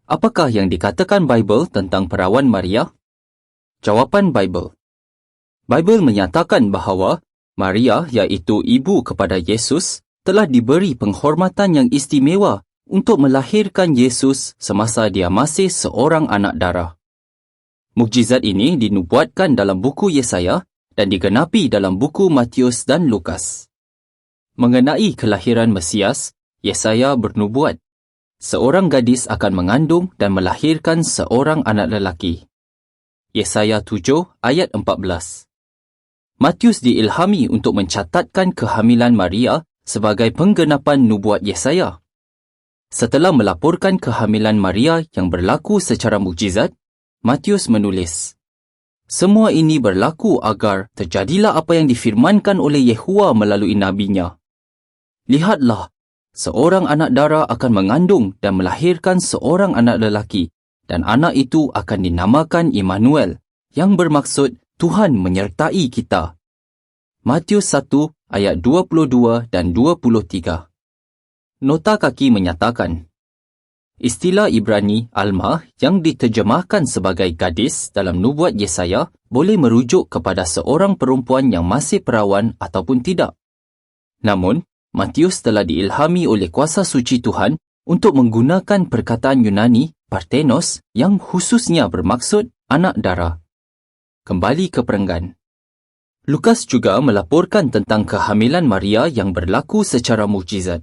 Apakah yang dikatakan Bible tentang perawan Maria? Jawapan Bible. Bible menyatakan bahawa Maria, iaitu ibu kepada Yesus, telah diberi penghormatan yang istimewa untuk melahirkan Yesus semasa dia masih seorang anak dara. Mukjizat ini dinubuatkan dalam buku Yesaya dan digenapi dalam buku Matius dan Lukas. Mengenai kelahiran Mesias, Yesaya bernubuat, seorang gadis akan mengandung dan melahirkan seorang anak lelaki. Yesaya 7 ayat 14. Matius diilhami untuk mencatatkan kehamilan Maria sebagai penggenapan nubuat Yesaya. Setelah melaporkan kehamilan Maria yang berlaku secara mukjizat, Matius menulis, semua ini berlaku agar terjadilah apa yang difirmankan oleh Yehova melalui nabinya. Lihatlah, seorang anak dara akan mengandung dan melahirkan seorang anak lelaki, dan anak itu akan dinamakan Immanuel, yang bermaksud Tuhan menyertai kita. Matius 1 ayat 22 dan 23. Nota kaki menyatakan, istilah Ibrani Alma yang diterjemahkan sebagai gadis dalam nubuat Yesaya boleh merujuk kepada seorang perempuan yang masih perawan ataupun tidak. Namun, Matius telah diilhami oleh kuasa suci Tuhan untuk menggunakan perkataan Yunani Parthenos yang khususnya bermaksud anak dara. Kembali ke perenggan. Lukas juga melaporkan tentang kehamilan Maria yang berlaku secara mukjizat.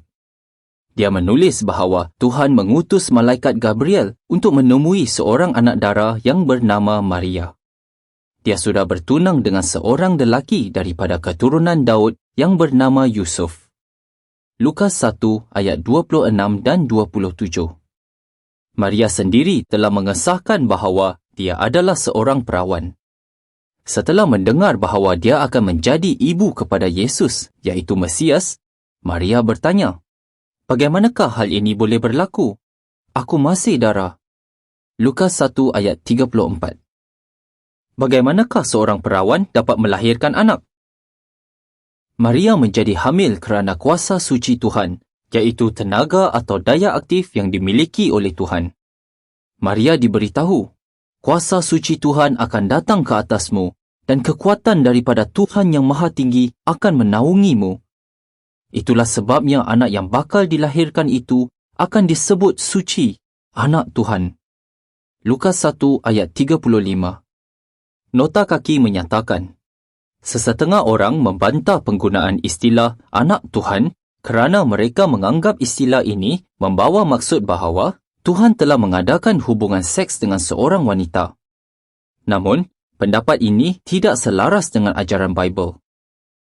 Dia menulis bahawa Tuhan mengutus malaikat Gabriel untuk menemui seorang anak dara yang bernama Maria. Dia sudah bertunang dengan seorang lelaki daripada keturunan Daud yang bernama Yusuf. Lukas 1 ayat 26 dan 27. Maria sendiri telah mengesahkan bahawa dia adalah seorang perawan. Setelah mendengar bahawa dia akan menjadi ibu kepada Yesus, iaitu Mesias, Maria bertanya, bagaimanakah hal ini boleh berlaku? Aku masih dara. Lukas 1 ayat 34. Bagaimanakah seorang perawan dapat melahirkan anak? Maria menjadi hamil kerana kuasa suci Tuhan, iaitu tenaga atau daya aktif yang dimiliki oleh Tuhan. Maria diberitahu, kuasa suci Tuhan akan datang ke atasmu dan kekuatan daripada Tuhan yang Maha Tinggi akan menaungimu. Itulah sebabnya anak yang bakal dilahirkan itu akan disebut suci, anak Tuhan. Lukas 1 ayat 35. Nota kaki menyatakan, sesetengah orang membantah penggunaan istilah anak Tuhan kerana mereka menganggap istilah ini membawa maksud bahawa Tuhan telah mengadakan hubungan seks dengan seorang wanita. Namun, pendapat ini tidak selaras dengan ajaran Bible.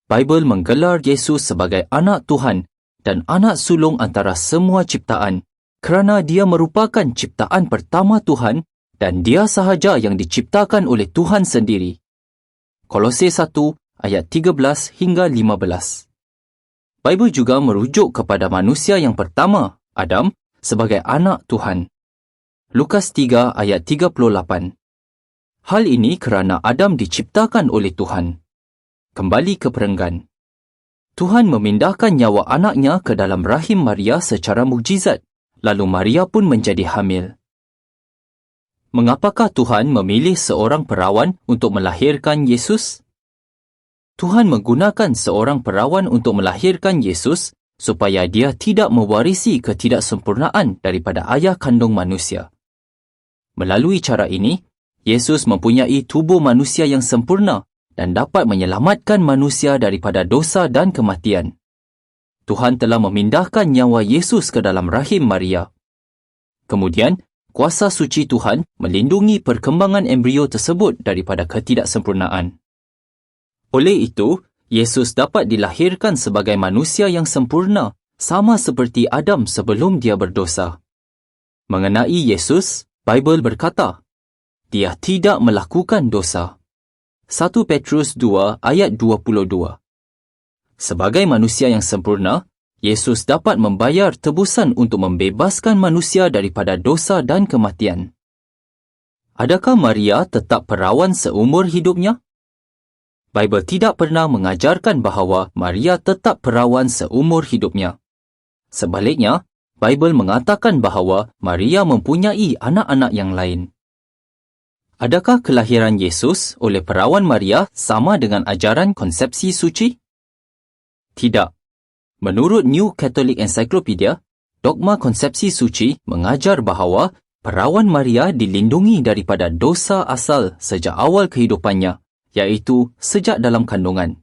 Bible menggelar Yesus sebagai anak Tuhan dan anak sulung antara semua ciptaan kerana dia merupakan ciptaan pertama Tuhan dan dia sahaja yang diciptakan oleh Tuhan sendiri. Kolose 1 ayat 13 hingga 15. Bible juga merujuk kepada manusia yang pertama, Adam, sebagai anak Tuhan. Lukas 3 ayat 38. Hal ini kerana Adam diciptakan oleh Tuhan. Kembali ke perenggan. Tuhan memindahkan nyawa anaknya ke dalam rahim Maria secara mukjizat, lalu Maria pun menjadi hamil. Mengapakah Tuhan memilih seorang perawan untuk melahirkan Yesus? Tuhan menggunakan seorang perawan untuk melahirkan Yesus supaya dia tidak mewarisi ketidaksempurnaan daripada ayah kandung manusia. Melalui cara ini, Yesus mempunyai tubuh manusia yang sempurna dan dapat menyelamatkan manusia daripada dosa dan kematian. Tuhan telah memindahkan nyawa Yesus ke dalam rahim Maria. Kemudian, kuasa suci Tuhan melindungi perkembangan embrio tersebut daripada ketidaksempurnaan. Oleh itu, Yesus dapat dilahirkan sebagai manusia yang sempurna, sama seperti Adam sebelum dia berdosa. Mengenai Yesus, Bible berkata, dia tidak melakukan dosa. 1 Petrus 2 ayat 22. Sebagai manusia yang sempurna, Yesus dapat membayar tebusan untuk membebaskan manusia daripada dosa dan kematian. Adakah Maria tetap perawan seumur hidupnya? Bible tidak pernah mengajarkan bahawa Maria tetap perawan seumur hidupnya. Sebaliknya, Bible mengatakan bahawa Maria mempunyai anak-anak yang lain. Adakah kelahiran Yesus oleh perawan Maria sama dengan ajaran konsepsi suci? Tidak. Menurut New Catholic Encyclopedia, dogma konsepsi suci mengajar bahawa perawan Maria dilindungi daripada dosa asal sejak awal kehidupannya, iaitu sejak dalam kandungan.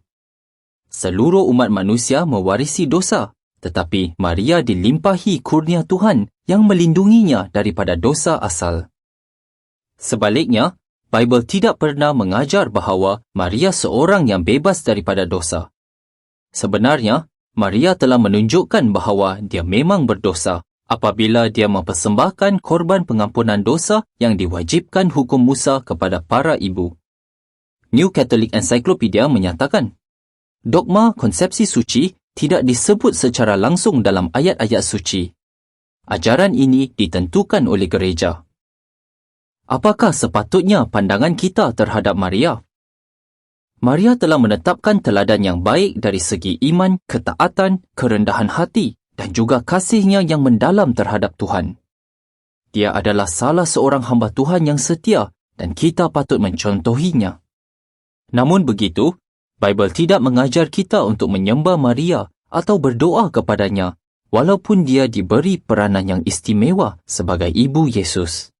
Seluruh umat manusia mewarisi dosa, tetapi Maria dilimpahi kurnia Tuhan yang melindunginya daripada dosa asal. Sebaliknya, Bible tidak pernah mengajar bahawa Maria seorang yang bebas daripada dosa. Sebenarnya, Maria telah menunjukkan bahawa dia memang berdosa apabila dia mempersembahkan korban pengampunan dosa yang diwajibkan hukum Musa kepada para ibu. New Catholic Encyclopedia menyatakan, dogma konsepsi suci tidak disebut secara langsung dalam ayat-ayat suci. Ajaran ini ditentukan oleh gereja. Apakah sepatutnya pandangan kita terhadap Maria? Maria telah menetapkan teladan yang baik dari segi iman, ketaatan, kerendahan hati dan juga kasihnya yang mendalam terhadap Tuhan. Dia adalah salah seorang hamba Tuhan yang setia dan kita patut mencontohinya. Namun begitu, Bible tidak mengajar kita untuk menyembah Maria atau berdoa kepadanya walaupun dia diberi peranan yang istimewa sebagai ibu Yesus.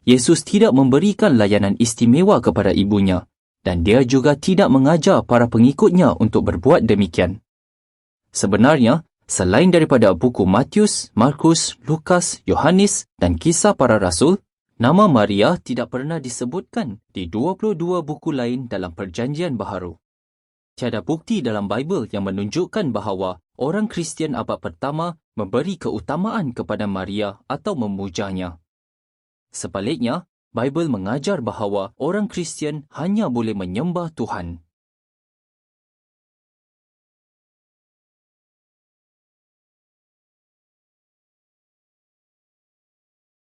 Yesus tidak memberikan layanan istimewa kepada ibunya, dan dia juga tidak mengajar para pengikutnya untuk berbuat demikian. Sebenarnya, selain daripada buku Matius, Markus, Lukas, Yohanes dan Kisah Para Rasul, nama Maria tidak pernah disebutkan di 22 buku lain dalam Perjanjian Baharu. Tiada bukti dalam Bible yang menunjukkan bahawa orang Kristian abad pertama memberi keutamaan kepada Maria atau memujanya. Sebaliknya, Bible mengajar bahawa orang Kristian hanya boleh menyembah Tuhan.